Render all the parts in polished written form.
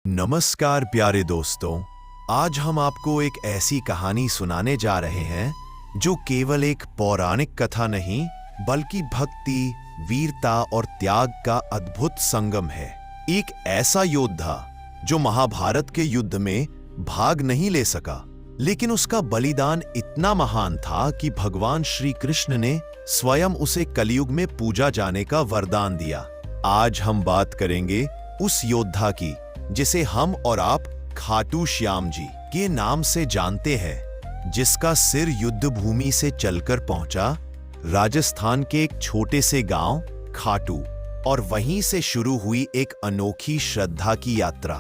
नमस्कार प्यारे दोस्तों, आज हम आपको एक ऐसी कहानी सुनाने जा रहे हैं जो केवल एक पौराणिक कथा नहीं बल्कि भक्ति, वीरता और त्याग का अद्भुत संगम है। एक ऐसा योद्धा जो महाभारत के युद्ध में भाग नहीं ले सका, लेकिन उसका बलिदान इतना महान था कि भगवान श्री कृष्ण ने स्वयं उसे कलयुग में पूजा जाने का वरदान दिया। आज हम बात करेंगे उस योद्धा की जिसे हम और आप खाटू श्याम जी के नाम से जानते हैं, जिसका सिर युद्ध भूमि से चलकर पहुंचा राजस्थान के एक छोटे से गांव खाटू, और वहीं से शुरू हुई एक अनोखी श्रद्धा की यात्रा।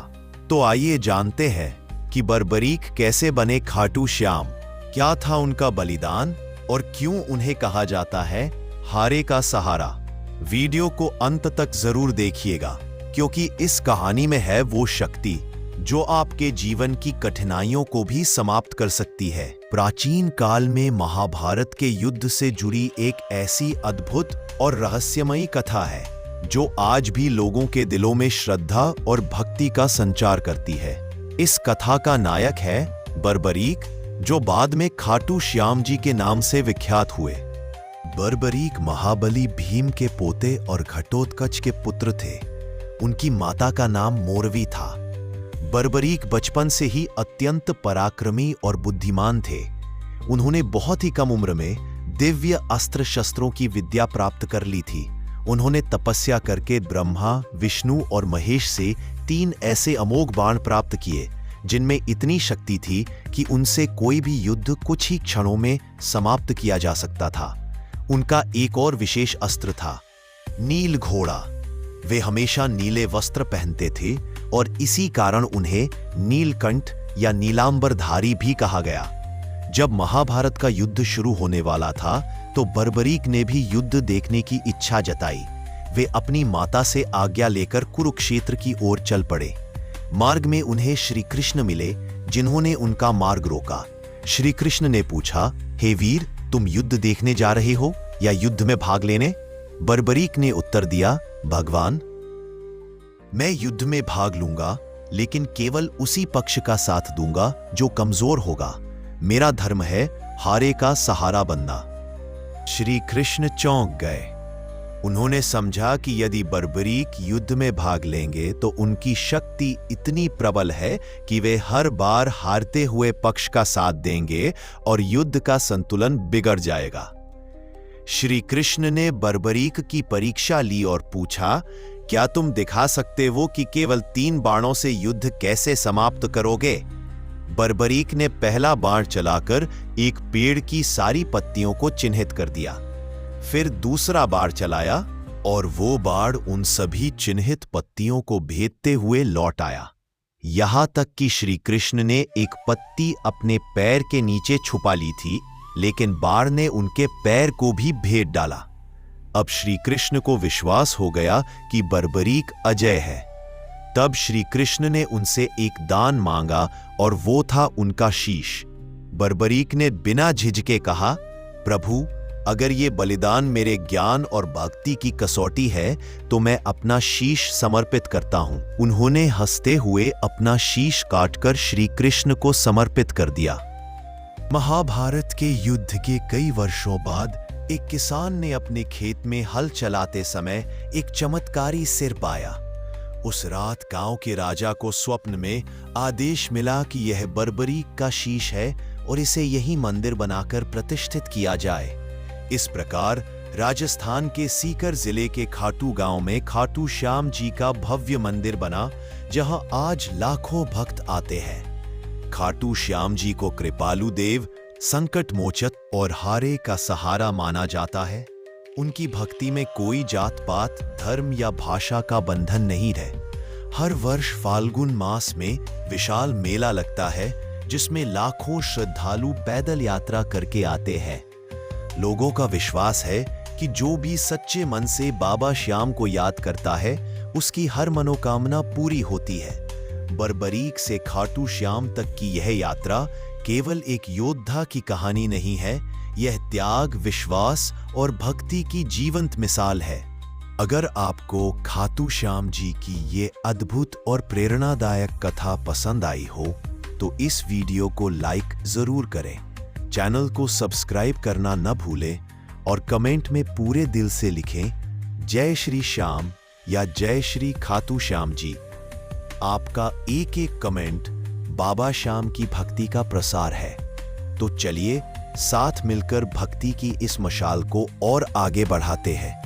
तो आइए जानते हैं कि बर्बरीक कैसे बने खाटू श्याम, क्या था उनका बलिदान और क्यों उन्हें कहा जाता है हारे का सहारा। वीडियो को अंत तक जरूर देखिएगा, क्योंकि इस कहानी में है वो शक्ति जो आपके जीवन की कठिनाइयों को भी समाप्त कर सकती है। प्राचीन काल में महाभारत के युद्ध से जुड़ी एक ऐसी अद्भुत और रहस्यमयी कथा है जो आज भी लोगों के दिलों में श्रद्धा और भक्ति का संचार करती है। इस कथा का नायक है बर्बरीक, जो बाद में खाटू श्याम जी के नाम से विख्यात हुए। बर्बरीक महाबली भीम के पोते और घटोत्कच के पुत्र थे। उनकी माता का नाम मोरवी था। बर्बरीक बचपन से ही अत्यंत पराक्रमी और बुद्धिमान थे। उन्होंने बहुत ही कम उम्र में दिव्य अस्त्र शस्त्रों की विद्या प्राप्त कर ली थी। उन्होंने तपस्या करके ब्रह्मा, विष्णु और महेश से 3 ऐसे अमोघ बाण प्राप्त किए जिनमें इतनी शक्ति थी कि उनसे कोई भी युद्ध कुछ ही क्षणों में समाप्त किया जा सकता था। उनका एक और विशेष अस्त्र था नील घोड़ा। वे हमेशा नीले वस्त्र पहनते थे और इसी कारण उन्हें नीलकंठ या नीलांबरधारी भी कहा गया। जब महाभारत का युद्ध शुरू होने वाला था तो बर्बरीक ने भी युद्ध देखने की इच्छा जताई। वे अपनी माता से आज्ञा लेकर कुरुक्षेत्र की ओर चल पड़े। मार्ग में उन्हें श्री कृष्ण मिले, जिन्होंने उनका मार्ग रोका। श्री कृष्ण ने पूछा, हे वीर, तुम युद्ध देखने जा रहे हो या युद्ध में भाग लेने? बर्बरीक ने उत्तर दिया, भगवान, मैं युद्ध में भाग लूंगा, लेकिन केवल उसी पक्ष का साथ दूंगा जो कमजोर होगा। मेरा धर्म है हारे का सहारा बनना। श्री कृष्ण चौंक गए। उन्होंने समझा कि यदि बर्बरीक युद्ध में भाग लेंगे तो उनकी शक्ति इतनी प्रबल है कि वे हर बार हारते हुए पक्ष का साथ देंगे और युद्ध का संतुलन बिगड़ जाएगा। श्री कृष्ण ने बर्बरीक की परीक्षा ली और पूछा, क्या तुम दिखा सकते हो कि केवल 3 बाणों से युद्ध कैसे समाप्त करोगे? बर्बरीक ने पहला बाण चलाकर एक पेड़ की सारी पत्तियों को चिन्हित कर दिया। फिर दूसरा बाण चलाया और वो बाण उन सभी चिन्हित पत्तियों को भेदते हुए लौट आया। यहां तक कि श्री कृष्ण ने एक पत्ती अपने पैर के नीचे छुपा ली थी, लेकिन बाण ने उनके पैर को भी भेद डाला। अब श्री कृष्ण को विश्वास हो गया कि बर्बरीक अजय है। तब श्री कृष्ण ने उनसे एक दान मांगा और वो था उनका शीश। बर्बरीक ने बिना झिझके कहा, प्रभु, अगर ये बलिदान मेरे ज्ञान और भक्ति की कसौटी है तो मैं अपना शीश समर्पित करता हूं। उन्होंने हंसते हुए अपना शीश काटकर श्री कृष्ण को समर्पित कर दिया। महाभारत के युद्ध के कई वर्षों बाद एक किसान ने अपने खेत में हल चलाते समय एक चमत्कारी सिर पाया। उस रात गांव के राजा को स्वप्न में आदेश मिला कि यह बर्बरीक का शीश है और इसे यही मंदिर बनाकर प्रतिष्ठित किया जाए। इस प्रकार राजस्थान के सीकर जिले के खाटू गांव में खाटू श्याम जी का भव्य मंदिर बना, जहां आज लाखों भक्त आते हैं। खाटू श्याम जी को कृपालु देव, संकट मोचक और हारे का सहारा माना जाता है। उनकी भक्ति में कोई जात पात, धर्म या भाषा का बंधन नहीं है। हर वर्ष फाल्गुन मास में विशाल मेला लगता है, जिसमें लाखों श्रद्धालु पैदल यात्रा करके आते हैं। लोगों का विश्वास है कि जो भी सच्चे मन से बाबा श्याम को याद करता है, उसकी हर मनोकामना पूरी होती है। बर्बरीक से खाटू श्याम तक की यह यात्रा केवल एक योद्धा की कहानी नहीं है, यह त्याग, विश्वास और भक्ति की जीवंत मिसाल है। अगर आपको खाटू श्याम जी की ये अद्भुत और प्रेरणादायक कथा पसंद आई हो तो इस वीडियो को लाइक जरूर करें, चैनल को सब्सक्राइब करना न भूलें और कमेंट में पूरे दिल से लिखें जय श्री श्याम या जय श्री खाटू श्याम जी। आपका एक एक कमेंट बाबा श्याम की भक्ति का प्रसार है। तो चलिए साथ मिलकर भक्ति की इस मशाल को और आगे बढ़ाते हैं।